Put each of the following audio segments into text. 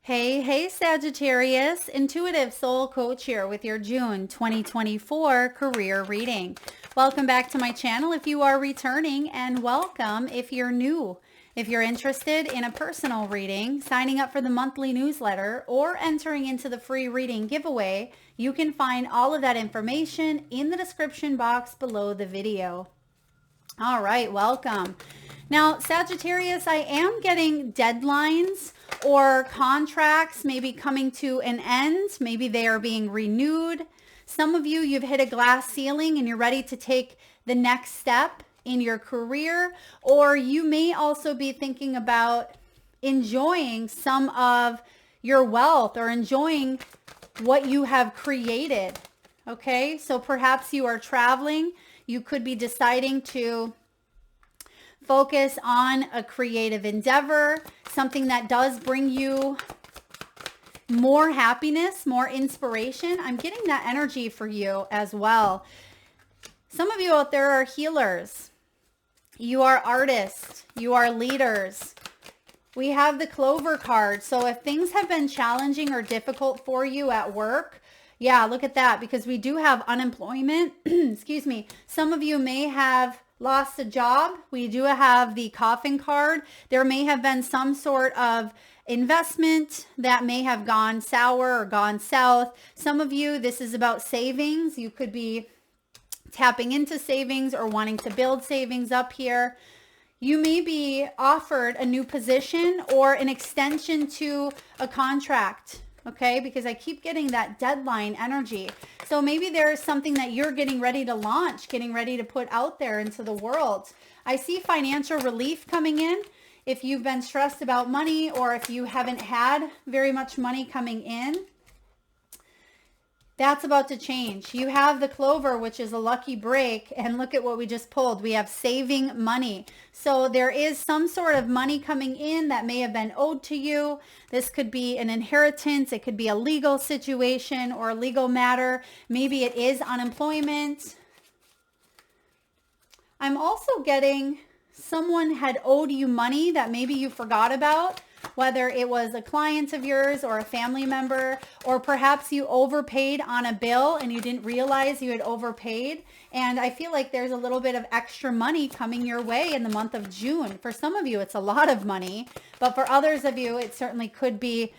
Hey, Sagittarius, Intuitive Soul Coach here with your June 2024 career reading. Welcome back to my channel if you are returning, and welcome if you're new. If you're interested in a personal reading, signing up for the monthly newsletter, or entering into the free reading giveaway, you can find all of that information in the description box below the video. All right, welcome. Now, Sagittarius, I am getting deadlines or contracts maybe coming to an end. Maybe they are being renewed. Some of you, you've hit a glass ceiling and you're ready to take the next step in your career, or you may also be thinking about enjoying some of your wealth or enjoying what you have created. Okay, so perhaps you are traveling. You could be deciding to focus on a creative endeavor, something that does bring you more happiness, more inspiration. I'm getting that energy for you as well. Some of you out there are healers. You are artists. You are leaders. We have the Clover card. So if things have been challenging or difficult for you at work, yeah, look at that, because we do have unemployment. Excuse me. Some of you may have lost a job. We do have the coffin card. There may have been some sort of investment that may have gone sour or gone south. Some of you, this is about savings. You could be tapping into savings or wanting to build savings up here. You may be offered a new position or an extension to a contract. Okay, because I keep getting that deadline energy. So maybe there is something that you're getting ready to launch, getting ready to put out there into the world. I see financial relief coming in. If you've been stressed about money, or if you haven't had very much money coming in, that's about to change. You have the Clover, which is a lucky break, and look at what we just pulled. We have saving money. So there is some sort of money coming in that may have been owed to you. This could be an inheritance. It could be a legal situation or a legal matter. Maybe it is unemployment. I'm also getting someone had owed you money that maybe you forgot about, whether it was a client of yours or a family member, or perhaps you overpaid on a bill and you didn't realize you had overpaid. And I feel like there's a little bit of extra money coming your way in the month of June. For some of you, it's a lot of money, but for others of you, it certainly could be,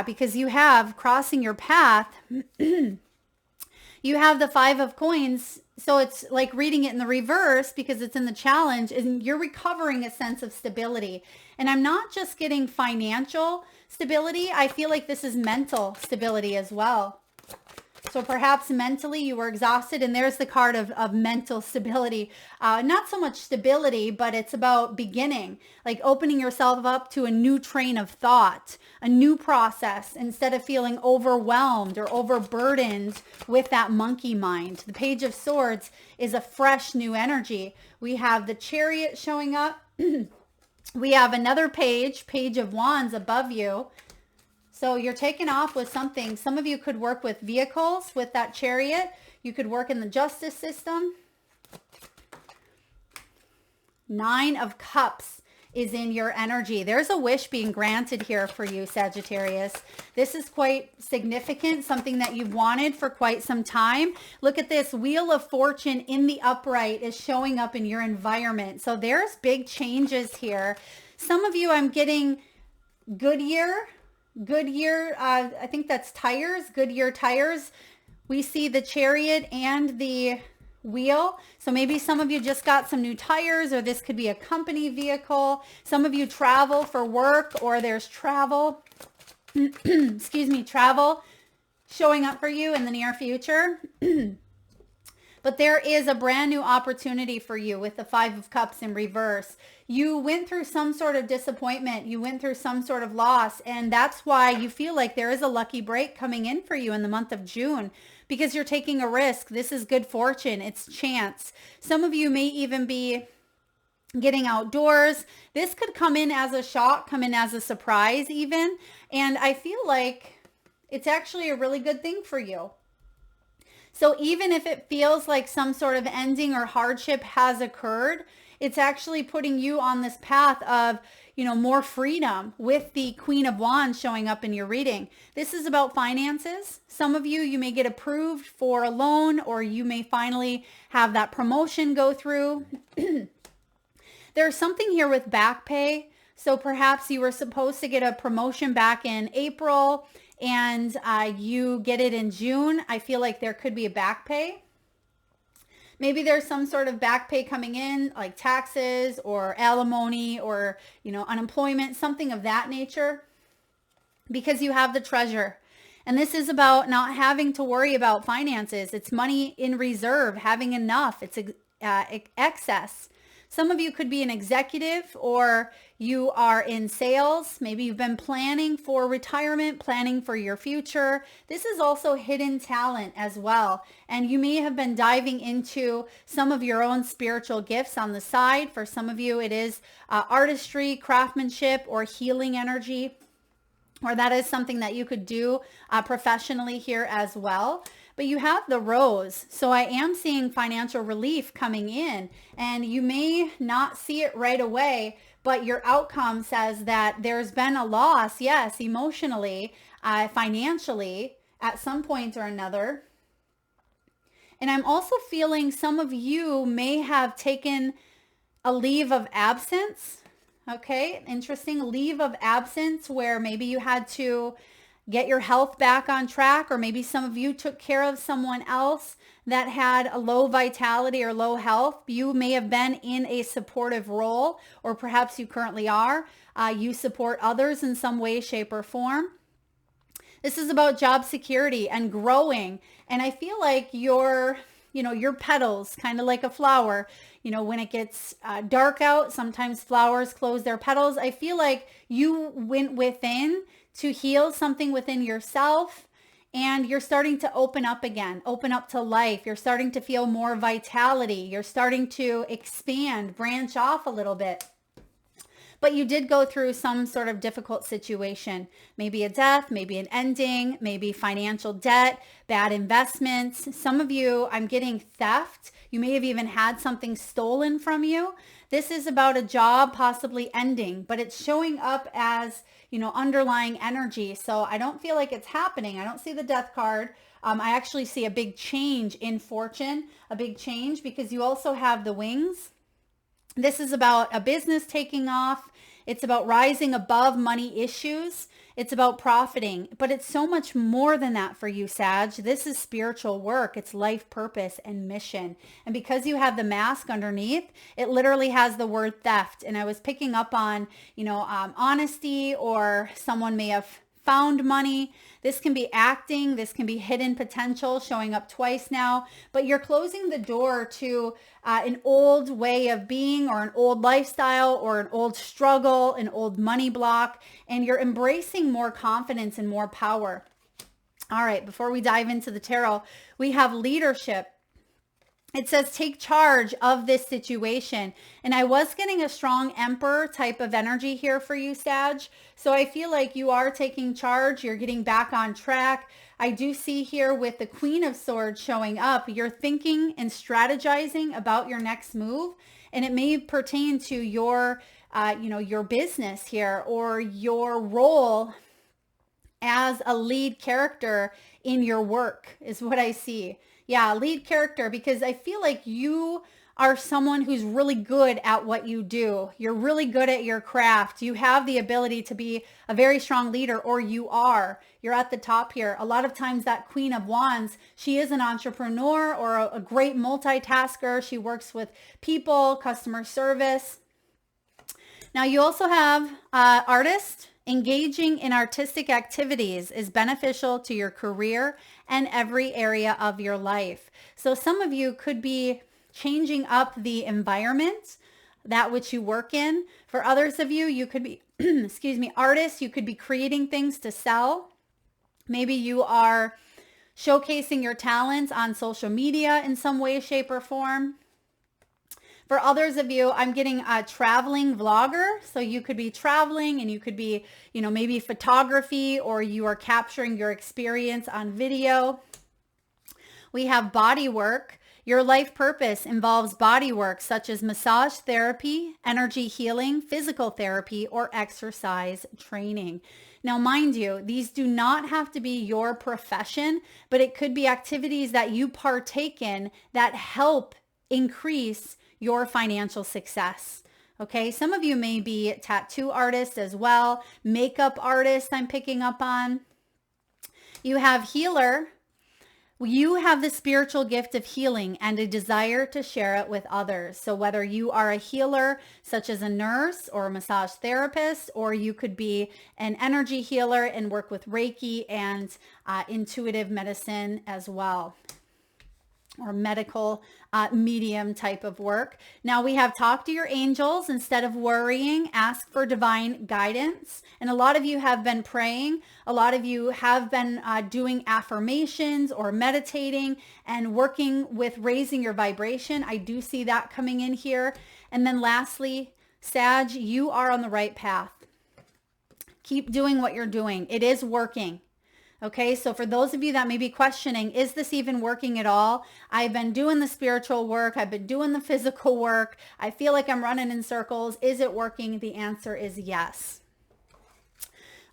because you have crossing your path, you have the Five of Coins. So it's like reading it in the reverse because it's in the challenge, and you're recovering a sense of stability. And I'm not just getting financial stability. I feel like this is mental stability as well. So perhaps mentally you were exhausted, and there's the card of mental stability. Not so much stability, but it's about beginning, like opening yourself up to a new train of thought, a new process, instead of feeling overwhelmed or overburdened with that monkey mind. The Page of Swords is a fresh new energy. We have the Chariot showing up. We have another Page of Wands above you. So you're taking off with something. Some of you could work with vehicles with that Chariot. You could work in the justice system. Nine of Cups is in your energy. There's a wish being granted here for you, Sagittarius. This is quite significant, something that you've wanted for quite some time. Look at this. Wheel of Fortune in the upright is showing up in your environment. So there's big changes here. Some of you, I'm getting Goodyear, I think that's tires, Goodyear tires. We see the Chariot and the wheel. So maybe some of you just got some new tires, or this could be a company vehicle. Some of you travel for work, or there's travel, travel showing up for you in the near future. But there is a brand new opportunity for you with the Five of Cups in reverse. You went through some sort of disappointment. You went through some sort of loss. And that's why you feel like there is a lucky break coming in for you in the month of June, because you're taking a risk. This is good fortune. It's chance. Some of you may even be getting outdoors. This could come in as a shock, come in as a surprise even. And I feel like it's actually a really good thing for you. So even if it feels like some sort of ending or hardship has occurred, it's actually putting you on this path of more freedom with the Queen of Wands showing up in your reading. This is about finances. Some of you may get approved for a loan, or you may finally have that promotion go through. There's something here with back pay. So perhaps you were supposed to get a promotion back in April and you get it in June. I feel like there could be a back pay. Maybe there's some sort of back pay coming in, like taxes or alimony or, unemployment, something of that nature, because you have the treasure. And this is about not having to worry about finances. It's money in reserve, having enough. It's excess. Some of you could be an executive, or you are in sales. Maybe you've been planning for retirement, planning for your future. This is also hidden talent as well. And you may have been diving into some of your own spiritual gifts on the side. For some of you, it is artistry, craftsmanship, or healing energy. Or that is something that you could do professionally here as well. But you have the Rose. So I am seeing financial relief coming in, and you may not see it right away, but your outcome says that there's been a loss, yes, emotionally, financially, at some point or another. And I'm also feeling some of you may have taken a leave of absence. Okay, interesting. Leave of absence, where maybe you had to get your health back on track, or maybe some of you took care of someone else that had a low vitality or low health. You may have been in a supportive role, or perhaps you currently are. You support others in some way, shape, or form. This is about job security and growing. And I feel like your petals, kind of like a flower, when it gets dark out, sometimes flowers close their petals. I feel like you went within to heal something within yourself, and you're starting to open up again, open up to life. You're starting to feel more vitality. You're starting to expand, branch off a little bit. But you did go through some sort of difficult situation, maybe a death, maybe an ending, maybe financial debt, bad investments. Some of you, I'm getting theft. You may have even had something stolen from you. This is about a job possibly ending, but it's showing up as, underlying energy. So I don't feel like it's happening. I don't see the death card. I actually see a big change in fortune, a big change, because you also have the wings. This is about a business taking off. It's about rising above money issues. It's about profiting, but it's so much more than that for you, Sag. This is spiritual work. It's life purpose and mission. And because you have the mask underneath, it literally has the word theft. And I was picking up on, honesty, or someone may have found money. This can be acting. This can be hidden potential showing up twice now, but you're closing the door to an old way of being, or an old lifestyle, or an old struggle, an old money block, and you're embracing more confidence and more power. All right, before we dive into the tarot, we have leadership. It says take charge of this situation. And I was getting a strong Emperor type of energy here for you, Sag. So I feel like you are taking charge. You're getting back on track. I do see here with the Queen of Swords showing up, you're thinking and strategizing about your next move. And it may pertain to your business here, or your role as a lead character in your work is what I see. Yeah, lead character, because I feel like you are someone who's really good at what you do. You're really good at your craft. You have the ability to be a very strong leader, or you're at the top here. A lot of times that Queen of Wands, she is an entrepreneur or a great multitasker. She works with people, customer service. Now you also have artist. Engaging in artistic activities is beneficial to your career and every area of your life. So some of you could be changing up the environment, that which you work in. For others of you, you could be, artists. You could be creating things to sell. Maybe you are showcasing your talents on social media in some way, shape, or form. For others of you, I'm getting a traveling vlogger. So you could be traveling, and you could be, maybe photography, or you are capturing your experience on video. We have body work. Your life purpose involves body work such as massage therapy, energy healing, physical therapy, or exercise training. Now, mind you, these do not have to be your profession, but it could be activities that you partake in that help increase your financial success. Okay, some of you may be tattoo artists as well, makeup artists I'm picking up on. You have healer. You have the spiritual gift of healing and a desire to share it with others. So whether you are a healer, such as a nurse or a massage therapist, or you could be an energy healer and work with Reiki and intuitive medicine as well, or medical medium type of work. Now we have talk to your angels instead of worrying, ask for divine guidance. And a lot of you have been praying. A lot of you have been doing affirmations or meditating and working with raising your vibration. I do see that coming in here. And then lastly, Sag, you are on the right path. Keep doing what you're doing. It is working. Okay, so for those of you that may be questioning, is this even working at all? I've been doing the spiritual work. I've been doing the physical work. I feel like I'm running in circles. Is it working? The answer is yes.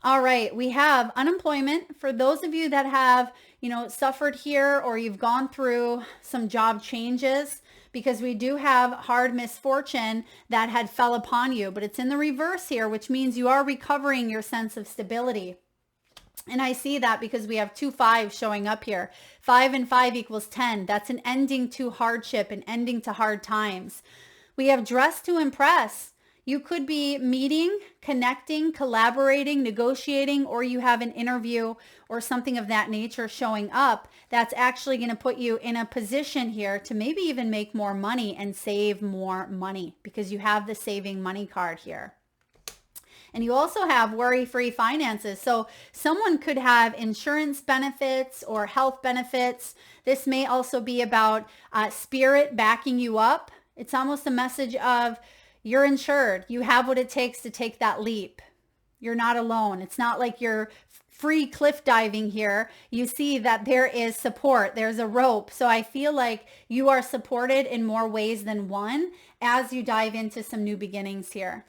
All right, we have unemployment. For those of you that have, suffered here, or you've gone through some job changes, because we do have hard misfortune that had fell upon you, but it's in the reverse here, which means you are recovering your sense of stability. And I see that because we have 2 5s showing up here. 5 and 5 equals 10. That's an ending to hardship, an ending to hard times. We have dress to impress. You could be meeting, connecting, collaborating, negotiating, or you have an interview or something of that nature showing up that's actually going to put you in a position here to maybe even make more money and save more money, because you have the saving money card here. And you also have worry-free finances. So someone could have insurance benefits or health benefits. This may also be about spirit backing you up. It's almost a message of you're insured. You have what it takes to take that leap. You're not alone. It's not like you're free cliff diving here. You see that there is support. There's a rope. So I feel like you are supported in more ways than one as you dive into some new beginnings here.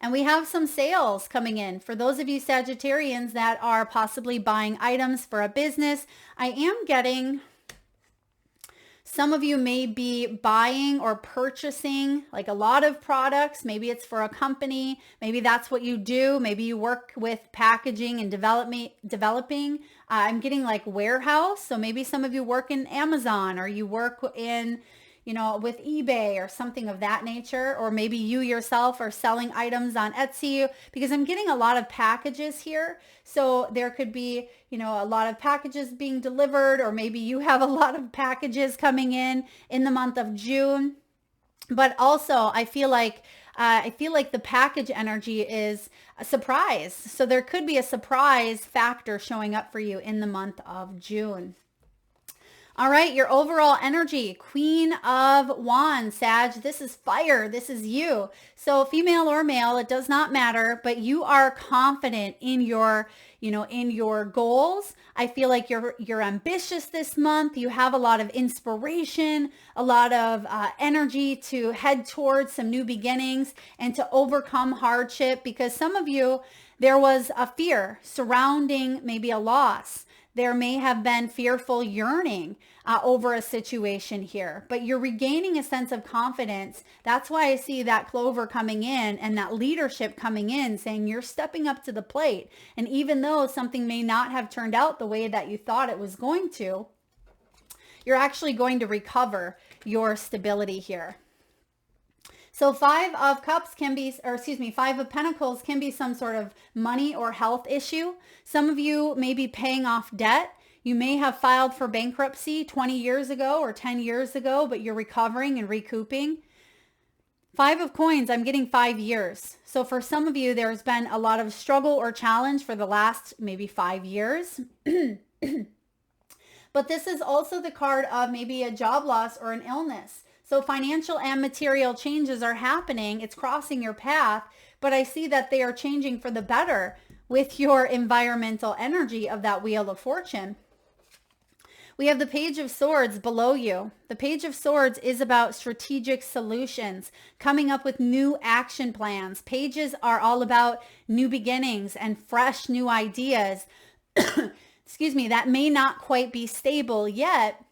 And we have some sales coming in. For those of you Sagittarians that are possibly buying items for a business, I am getting, some of you may be buying or purchasing like a lot of products. Maybe it's for a company. Maybe that's what you do. Maybe you work with packaging and developing. I'm getting like warehouse. So maybe some of you work in Amazon, or you work in with eBay or something of that nature, or maybe you yourself are selling items on Etsy, because I'm getting a lot of packages here. So there could be, a lot of packages being delivered, or maybe you have a lot of packages coming in the month of June. But also I feel like the package energy is a surprise. So there could be a surprise factor showing up for you in the month of June. All right, your overall energy, Queen of Wands, Sag, this is fire. This is you. So female or male, it does not matter, but you are confident in your, in your goals. I feel like you're ambitious this month. You have a lot of inspiration, a lot of energy to head towards some new beginnings and to overcome hardship, because some of you, there was a fear surrounding maybe a loss. There may have been fearful yearning over a situation here, but you're regaining a sense of confidence. That's why I see that clover coming in and that leadership coming in, saying you're stepping up to the plate. And even though something may not have turned out the way that you thought it was going to, you're actually going to recover your stability here. So 5 of Cups can be, 5 of Pentacles can be some sort of money or health issue. Some of you may be paying off debt. You may have filed for bankruptcy 20 years ago or 10 years ago, but you're recovering and recouping. 5 of Coins, I'm getting 5 years. So for some of you, there's been a lot of struggle or challenge for the last maybe 5 years. But this is also the card of maybe a job loss or an illness. So financial and material changes are happening. It's crossing your path, but I see that they are changing for the better with your environmental energy of that Wheel of Fortune. We have the Page of Swords below you. The Page of Swords is about strategic solutions, coming up with new action plans. Pages are all about new beginnings and fresh new ideas. Excuse me, that may not quite be stable yet,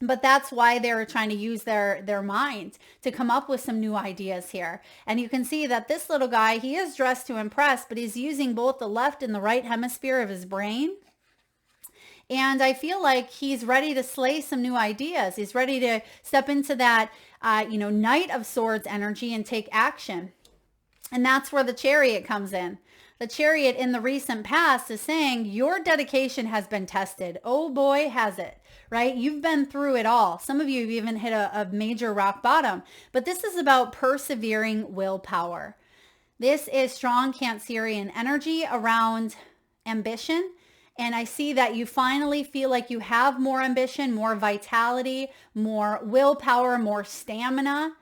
but that's why they're trying to use their mind to come up with some new ideas here. And you can see that this little guy, he is dressed to impress, but he's using both the left and the right hemisphere of his brain. And I feel like he's ready to slay some new ideas. He's ready to step into that, Knight of Swords energy and take action. And that's where the Chariot comes in. The Chariot in the recent past is saying your dedication has been tested. Oh boy, has it, right? You've been through it all. Some of you have even hit a major rock bottom. But this is about persevering willpower. This is strong Cancerian energy around ambition. And I see that you finally feel like you have more ambition, more vitality, more willpower, more stamina.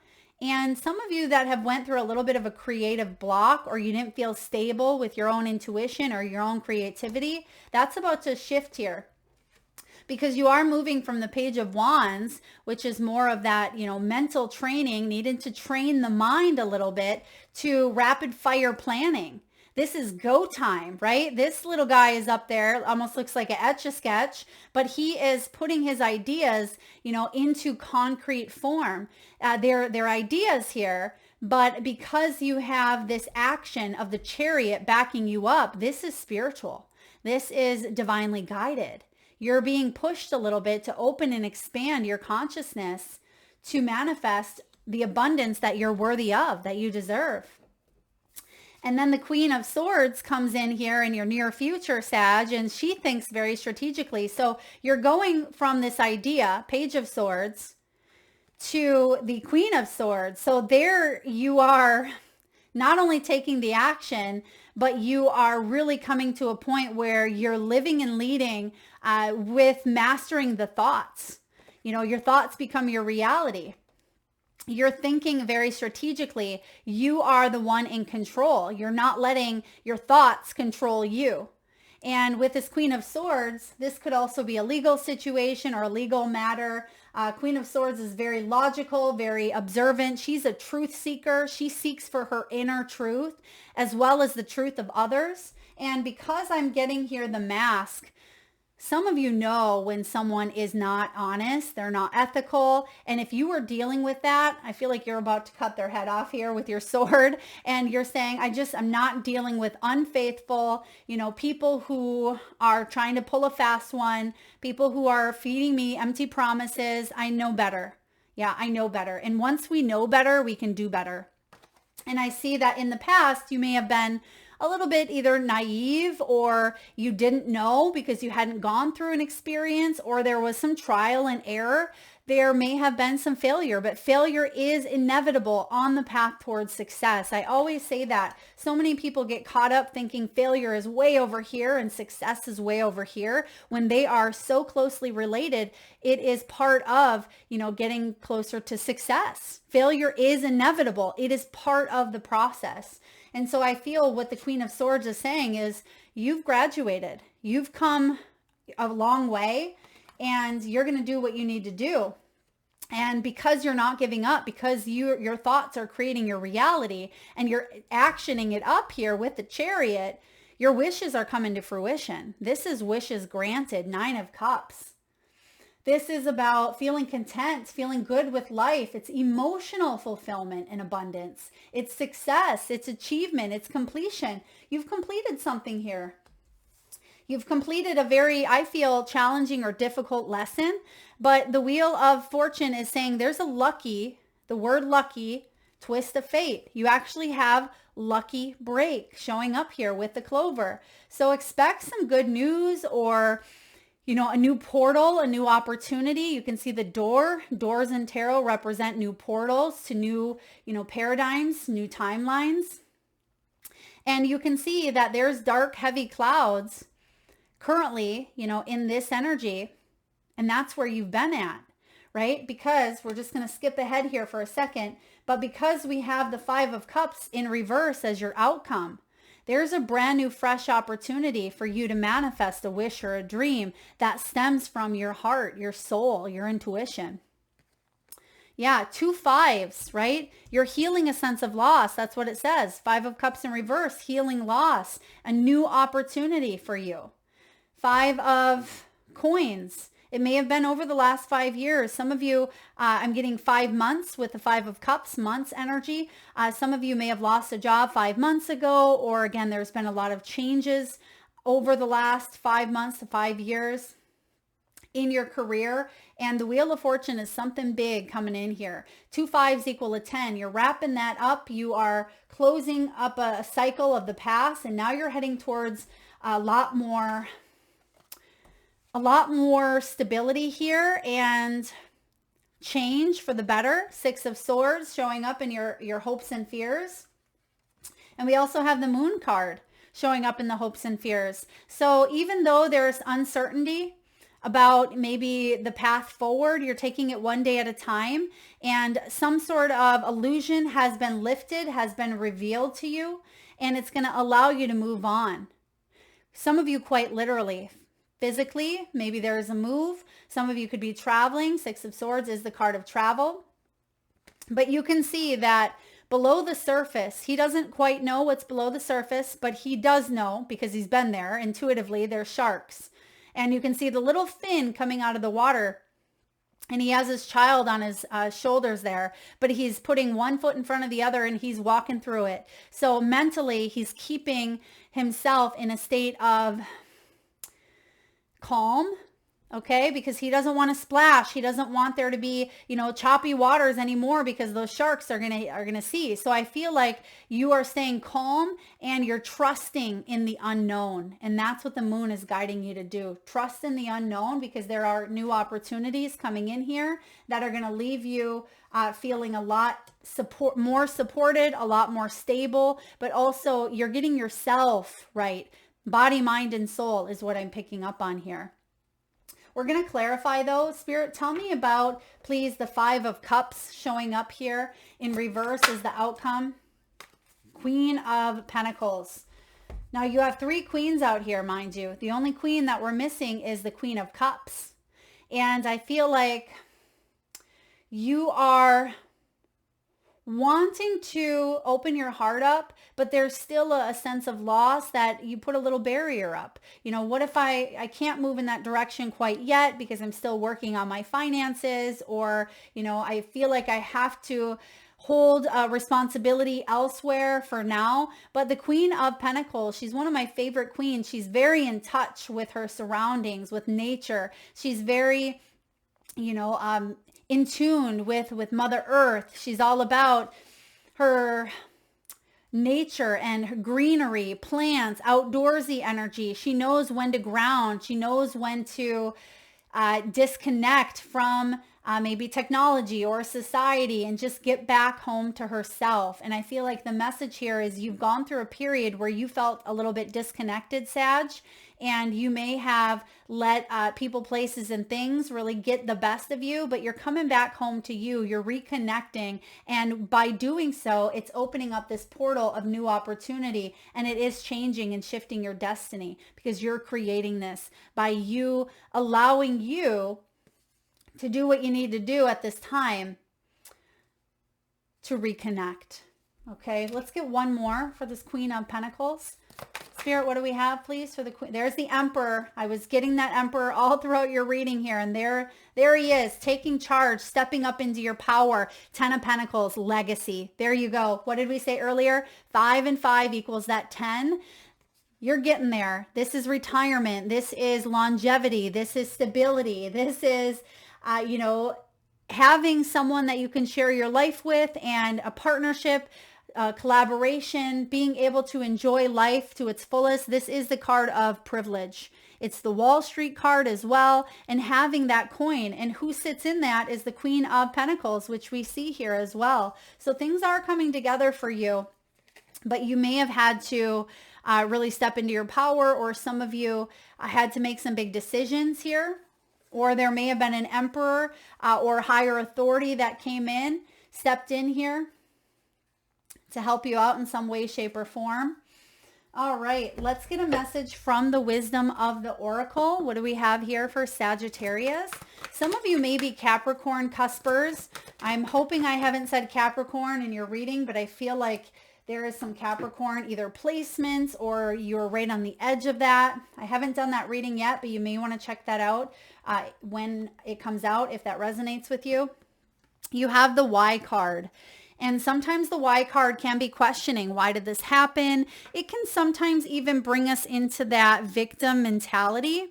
And some of you that have went through a little bit of a creative block, or you didn't feel stable with your own intuition or your own creativity, that's about to shift here. Because you are moving from the Page of Wands, which is more of that, mental training, needing to train the mind a little bit, to rapid fire planning. This is go time, right? This little guy is up there, almost looks like an Etch-a-Sketch, but he is putting his ideas, into concrete form. They're ideas here, but because you have this action of the Chariot backing you up, this is spiritual. This is divinely guided. You're being pushed a little bit to open and expand your consciousness to manifest the abundance that you're worthy of, that you deserve. And then the Queen of Swords comes in here in your near future, Sag, and she thinks very strategically. So you're going from this idea, Page of Swords, to the Queen of Swords. So there you are not only taking the action, but you are really coming to a point where you're living and leading with mastering the thoughts. Your thoughts become your reality. You're thinking very strategically. You are the one in control. You're not letting your thoughts control you. And with this Queen of Swords, this could also be a legal situation or a legal matter. Queen of Swords is very logical, very observant. She's a truth seeker. She seeks for her inner truth as well as the truth of others. And because I'm getting here the Mask, some of you know when someone is not honest, they're not ethical. And if you were dealing with that, I feel like you're about to cut their head off here with your sword. And you're saying, I'm not dealing with unfaithful, people who are trying to pull a fast one, people who are feeding me empty promises. I know better. Yeah, I know better. And once we know better, we can do better. And I see that in the past, you may have been a little bit either naive, or you didn't know because you hadn't gone through an experience, or there was some trial and error. There may have been some failure, but failure is inevitable on the path towards success. I always say that. So many people get caught up thinking failure is way over here and success is way over here, when they are so closely related. It is part of, getting closer to success. Failure is inevitable. It is part of the process. And so I feel what the Queen of Swords is saying is, you've graduated, you've come a long way, and you're going to do what you need to do. And because you're not giving up, because your thoughts are creating your reality, and you're actioning it up here with the Chariot, your wishes are coming to fruition. This is wishes granted, 9 of Cups. This is about feeling content, feeling good with life. It's emotional fulfillment and abundance. It's success, it's achievement, it's completion. You've completed something here. You've completed a very, I feel, challenging or difficult lesson, but the Wheel of Fortune is saying there's the word lucky, twist of fate. You actually have lucky break showing up here with the clover. So expect some good news, or a new portal, a new opportunity. You can see the door. Doors in tarot represent new portals to new, paradigms, new timelines. And you can see that there's dark, heavy clouds currently, in this energy. And that's where you've been at, right? Because we're just going to skip ahead here for a second. But because we have the 5 of Cups in reverse as your outcome, There's a brand new, fresh opportunity for you to manifest a wish or a dream that stems from your heart, your soul, your intuition. Yeah, 2 5s, right? You're healing a sense of loss. That's what it says. 5 of Cups in reverse, healing loss, a new opportunity for you. 5 of Coins. It may have been over the last 5 years. Some of you, I'm getting 5 months with the 5 of Cups, months energy. Some of you may have lost a job 5 months ago, or again, there's been a lot of changes over the last 5 months to 5 years in your career. And the Wheel of Fortune is something big coming in here. 2 5s equal a 10. You're wrapping that up. You are closing up a cycle of the past, and now you're heading towards a lot more stability here and change for the better. 6 of Swords showing up in your hopes and fears. And we also have the Moon card showing up in the hopes and fears. So even though there's uncertainty about maybe the path forward, you're taking it one day at a time, and some sort of illusion has been lifted, has been revealed to you, and it's going to allow you to move on. Some of you quite literally. Physically, maybe there is a move. Some of you could be traveling. 6 of Swords is the card of travel. But you can see that below the surface, he doesn't quite know what's below the surface, but he does know because he's been there. Intuitively, there's sharks. And you can see the little fin coming out of the water. And he has his child on his shoulders there, but he's putting one foot in front of the other and he's walking through it. So mentally, he's keeping himself in a state of calm, okay? Because he doesn't want to splash. He doesn't want there to be, choppy waters anymore because those sharks are gonna see. So I feel like you are staying calm and you're trusting in the unknown. And that's what the Moon is guiding you to do. Trust in the unknown, because there are new opportunities coming in here that are gonna leave you feeling a lot more supported, a lot more stable, but also you're getting yourself right. Body, mind, and soul is what I'm picking up on here. We're going to clarify though. Spirit, tell me about, please, the 5 of Cups showing up here in reverse is the outcome. Queen of Pentacles. Now you have 3 queens out here, mind you. The only queen that we're missing is the Queen of Cups. And I feel like you are wanting to open your heart up, but there's still a sense of loss that you put a little barrier up. What if I can't move in that direction quite yet because I'm still working on my finances, or, I feel like I have to hold responsibility elsewhere for now. But the Queen of Pentacles, she's one of my favorite queens. She's very in touch with her surroundings, with nature. She's very, in tune with Mother Earth. She's all about her nature and her greenery, plants, outdoorsy energy. She knows when to ground. She knows when to disconnect from maybe technology or society and just get back home to herself. And I feel like the message here is you've gone through a period where you felt a little bit disconnected, Sag, and you may have let people, places, and things really get the best of you, but you're coming back home to you. You're reconnecting. And by doing so, it's opening up this portal of new opportunity, and it is changing and shifting your destiny because you're creating this by you allowing you to do what you need to do at this time to reconnect. Okay, let's get one more for this Queen of Pentacles. Spirit, what do we have, please, for the Queen? There's the Emperor. I was getting that Emperor all throughout your reading here, and there he is, taking charge, stepping up into your power. 10 of Pentacles, legacy. There you go. What did we say earlier? 5 and 5 equals that 10. You're getting there. This is retirement. This is longevity. This is stability. This is, having someone that you can share your life with, and a partnership, collaboration, being able to enjoy life to its fullest. This is the card of privilege. It's the Wall Street card as well, and having that coin. And who sits in that is the Queen of Pentacles, which we see here as well. So things are coming together for you, but you may have had to really step into your power, or some of you had to make some big decisions here, or there may have been an emperor or higher authority that came in, stepped in here to help you out in some way, shape, or form. All right, let's get a message from the wisdom of the oracle. What do we have here for Sagittarius? Some of you may be Capricorn cuspers. I'm hoping I haven't said Capricorn in your reading, but I feel like there is some Capricorn either placements or you're right on the edge of that. I haven't done that reading yet, but you may want to check that out when it comes out if that resonates with you. You have the Y card. And sometimes the Y card can be questioning, why did this happen? It can sometimes even bring us into that victim mentality.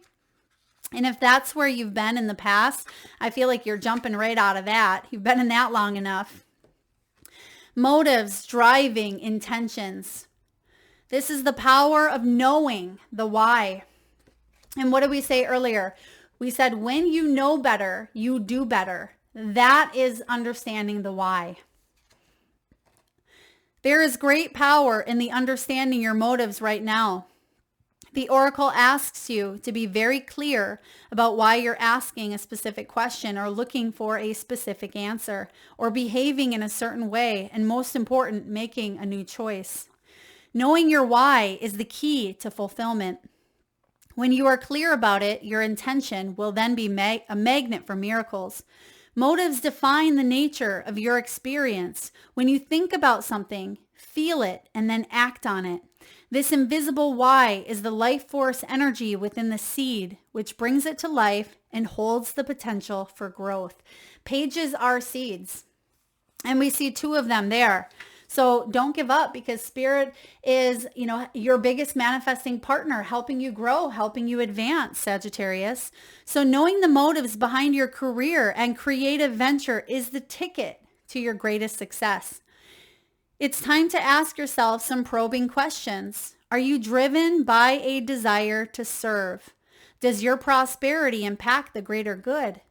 And if that's where you've been in the past, I feel like you're jumping right out of that. You've been in that long enough. Motives, driving, intentions. This is the power of knowing the why. And what did we say earlier? We said when you know better, you do better. That is understanding the why. There is great power in the understanding your motives right now. The oracle asks you to be very clear about why you're asking a specific question or looking for a specific answer or behaving in a certain way, and most important, making a new choice. Knowing your why is the key to fulfillment. When you are clear about it, your intention will then be a magnet for miracles. Motives define the nature of your experience. When you think about something, feel it, and then act on it. This invisible why is the life force energy within the seed, which brings it to life and holds the potential for growth. Pages are seeds, and we see 2 of them there. So don't give up, because Spirit is, your biggest manifesting partner, helping you grow, helping you advance, Sagittarius. So knowing the motives behind your career and creative venture is the ticket to your greatest success. It's time to ask yourself some probing questions. Are you driven by a desire to serve? Does your prosperity impact the greater good?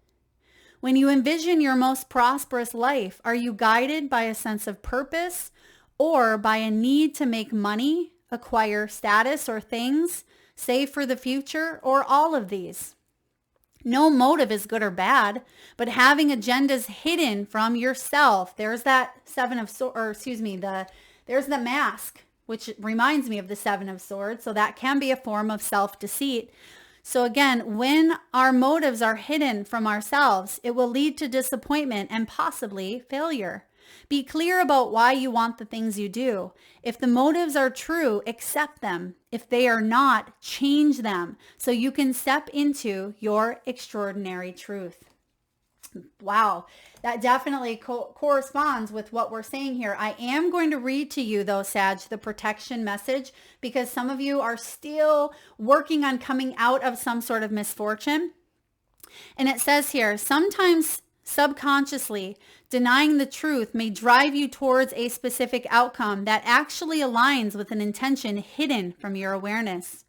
When you envision your most prosperous life, are you guided by a sense of purpose or by a need to make money, acquire status or things, save for the future, or all of these? No motive is good or bad, but having agendas hidden from yourself. There's that there's the mask, which reminds me of the 7 of Swords. So that can be a form of self-deceit. So again, when our motives are hidden from ourselves, it will lead to disappointment and possibly failure. Be clear about why you want the things you do. If the motives are true, accept them. If they are not, change them so you can step into your extraordinary truth. Wow, that definitely corresponds with what we're saying here. I am going to read to you, though, Sag, the protection message, because some of you are still working on coming out of some sort of misfortune. And it says here, sometimes subconsciously, denying the truth may drive you towards a specific outcome that actually aligns with an intention hidden from your awareness.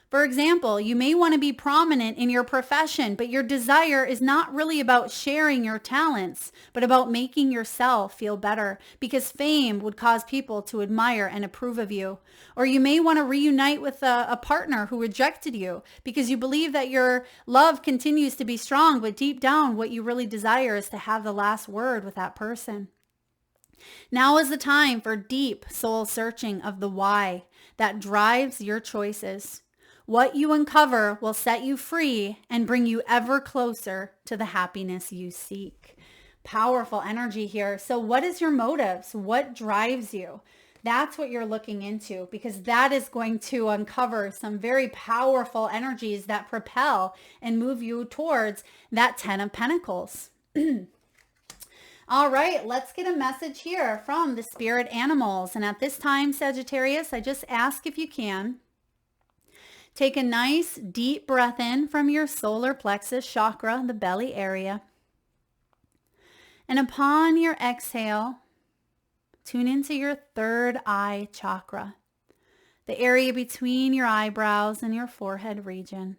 For example, you may want to be prominent in your profession, but your desire is not really about sharing your talents, but about making yourself feel better, because fame would cause people to admire and approve of you. Or you may want to reunite with a partner who rejected you because you believe that your love continues to be strong, but deep down what you really desire is to have the last word with that person. Now is the time for deep soul searching of the why that drives your choices. What you uncover will set you free and bring you ever closer to the happiness you seek. Powerful energy here. So what is your motives? What drives you? That's what you're looking into, because that is going to uncover some very powerful energies that propel and move you towards that 10 of Pentacles. All right, let's get a message here from the spirit animals. And at this time, Sagittarius, I just ask if you can, take a nice deep breath in from your solar plexus chakra, the belly area. And upon your exhale, tune into your third eye chakra, the area between your eyebrows and your forehead region.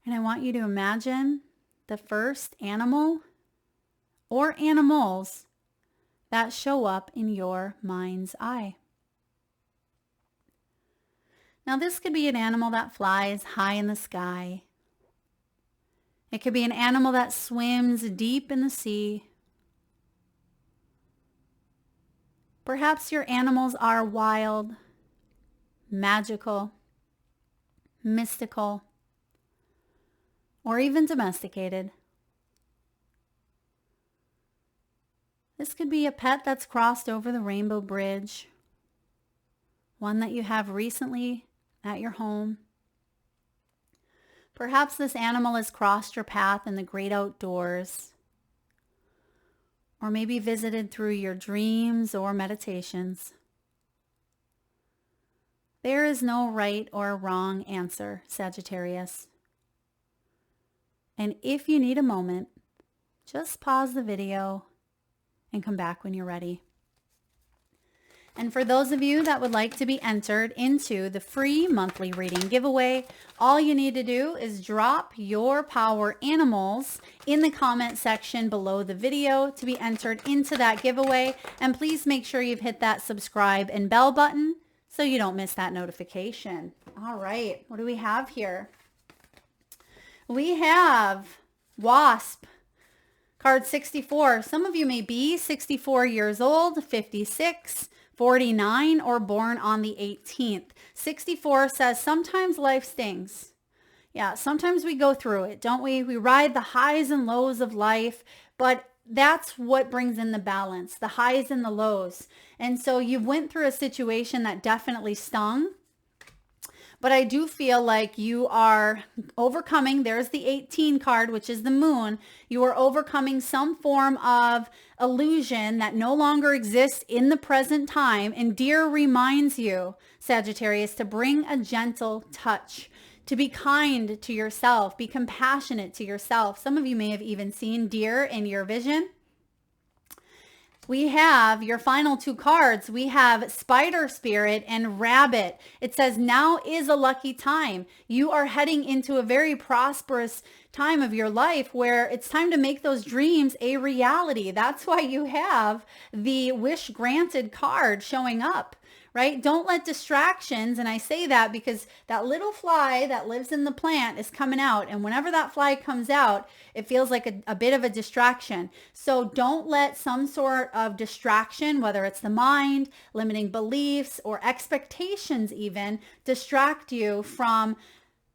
And I want you to imagine the first animal or animals that show up in your mind's eye. Now, this could be an animal that flies high in the sky. It could be an animal that swims deep in the sea. Perhaps your animals are wild, magical, mystical, or even domesticated. This could be a pet that's crossed over the rainbow bridge, one that you have recently at your home. Perhaps this animal has crossed your path in the great outdoors, or maybe visited through your dreams or meditations. There is no right or wrong answer, Sagittarius. And if you need a moment, just pause the video and come back when you're ready. And for those of you that would like to be entered into the free monthly reading giveaway, all you need to do is drop your power animals in the comment section below the video to be entered into that giveaway. And please make sure you've hit that subscribe and bell button so you don't miss that notification. All right, what do we have here? We have Wasp. Card 64. Some of you may be 64 years old, 56, 49, or born on the 18th. 64 says sometimes life stings. Yeah, sometimes we go through it, don't we? We ride the highs and lows of life, but that's what brings in the balance, the highs and the lows. And so you went through a situation that definitely stung. But I do feel like you are overcoming. There's the 18 card, which is the moon. You are overcoming some form of illusion that no longer exists in the present time. And Deer reminds you, Sagittarius, to bring a gentle touch, to be kind to yourself, be compassionate to yourself. Some of you may have even seen Deer in your vision. We have your final two cards. We have Spider Spirit and Rabbit. It says now is a lucky time. You are heading into a very prosperous time of your life where it's time to make those dreams a reality. That's why you have the wish granted card showing up, right? Don't let distractions, and I say that because that little fly that lives in the plant is coming out, and whenever that fly comes out, it feels like a bit of a distraction. So don't let some sort of distraction, whether it's the mind, limiting beliefs, or expectations even, distract you from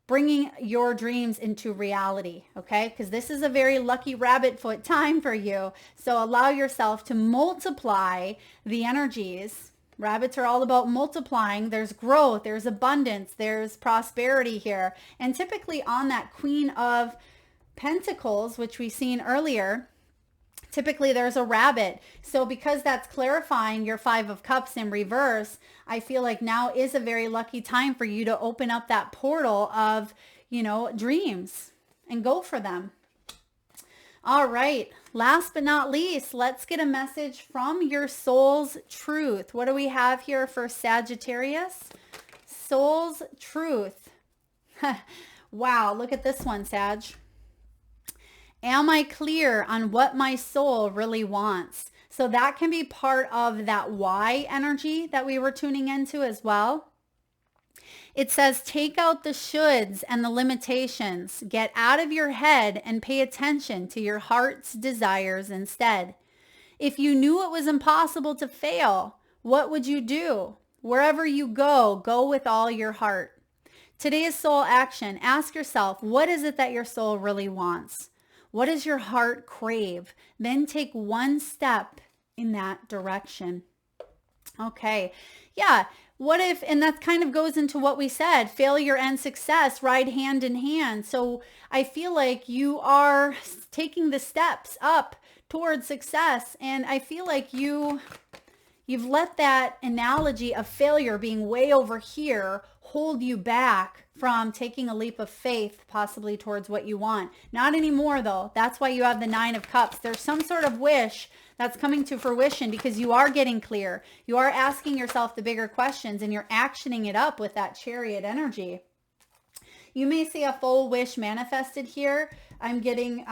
bringing your dreams into reality, okay? Because this is a very lucky rabbit foot time for you. So allow yourself to multiply the energies. Rabbits are all about multiplying. There's growth, there's abundance, there's prosperity here. And typically on that Queen of Pentacles, which we've seen earlier, typically there's a rabbit. So because that's clarifying your Five of Cups in reverse, I feel like now is a very lucky time for you to open up that portal of, dreams and go for them. All right. Last but not least, let's get a message from your soul's truth. What do we have here for Sagittarius? Soul's truth. Wow. Look at this one, Sag. Am I clear on what my soul really wants? So that can be part of that why energy that we were tuning into as well. It says, take out the shoulds and the limitations. Get out of your head and pay attention to your heart's desires instead. If you knew it was impossible to fail, what would you do? Wherever you go, go with all your heart. Today's soul action. Ask yourself, what is it that your soul really wants? What does your heart crave? Then take one step in that direction. Okay. Yeah. What if, and that kind of goes into what we said, failure and success ride hand in hand. So I feel like you are taking the steps up towards success. And I feel like you've let that analogy of failure being way over here hold you back from taking a leap of faith, possibly towards what you want. Not anymore though. That's why you have the Nine of Cups. There's some sort of wish that's coming to fruition because you are getting clear. You are asking yourself the bigger questions and you're actioning it up with that Chariot energy. You may see a full wish manifested here. I'm getting,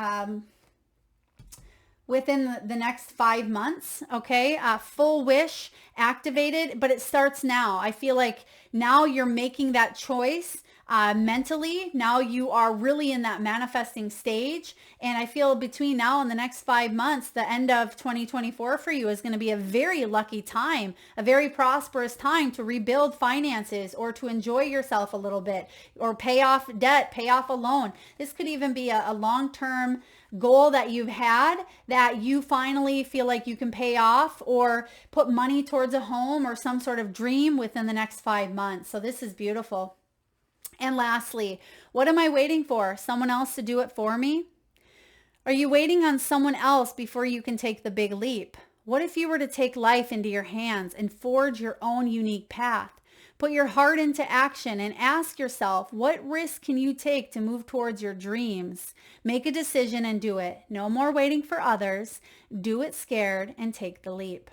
within the next 5 months. Okay. Full wish activated, but it starts now. I feel like now you're making that choice. Mentally, now you are really in that manifesting stage. And I feel between now and the next 5 months, the end of 2024 for you is going to be a very lucky time, a very prosperous time to rebuild finances or to enjoy yourself a little bit or pay off debt, pay off a loan. This could even be a long-term goal that you've had that you finally feel like you can pay off or put money towards a home or some sort of dream within the next 5 months. So this is beautiful. And lastly, what am I waiting for? Someone else to do it for me? Are you waiting on someone else before you can take the big leap? What if you were to take life into your hands and forge your own unique path? Put your heart into action and ask yourself, what risk can you take to move towards your dreams? Make a decision and do it. No more waiting for others. Do it scared and take the leap.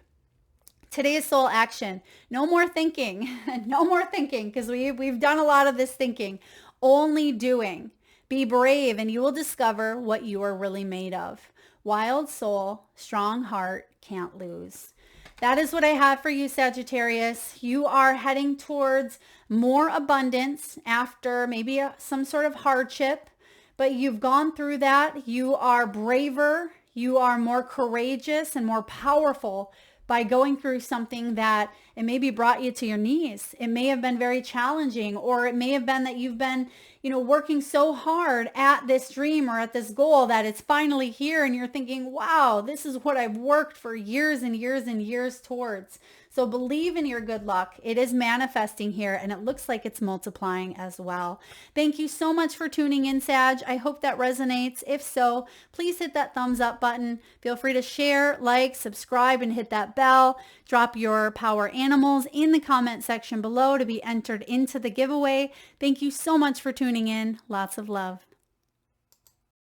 Today's soul action. No more thinking. No more thinking, because we've done a lot of this thinking. Only doing. Be brave and you will discover what you are really made of. Wild soul, strong heart, can't lose. That is what I have for you, Sagittarius. You are heading towards more abundance after maybe some sort of hardship, but you've gone through that. You are braver. You are more courageous and more powerful by going through something that it maybe brought you to your knees. It may have been very challenging, or it may have been that you've been, working so hard at this dream or at this goal that it's finally here and you're thinking, wow, this is what I've worked for years and years and years towards. So believe in your good luck. It is manifesting here and it looks like it's multiplying as well. Thank you so much for tuning in, Sag. I hope that resonates. If so, please hit that thumbs up button. Feel free to share, like, subscribe, and hit that bell. Drop your power animals in the comment section below to be entered into the giveaway. Thank you so much for tuning in. Lots of love.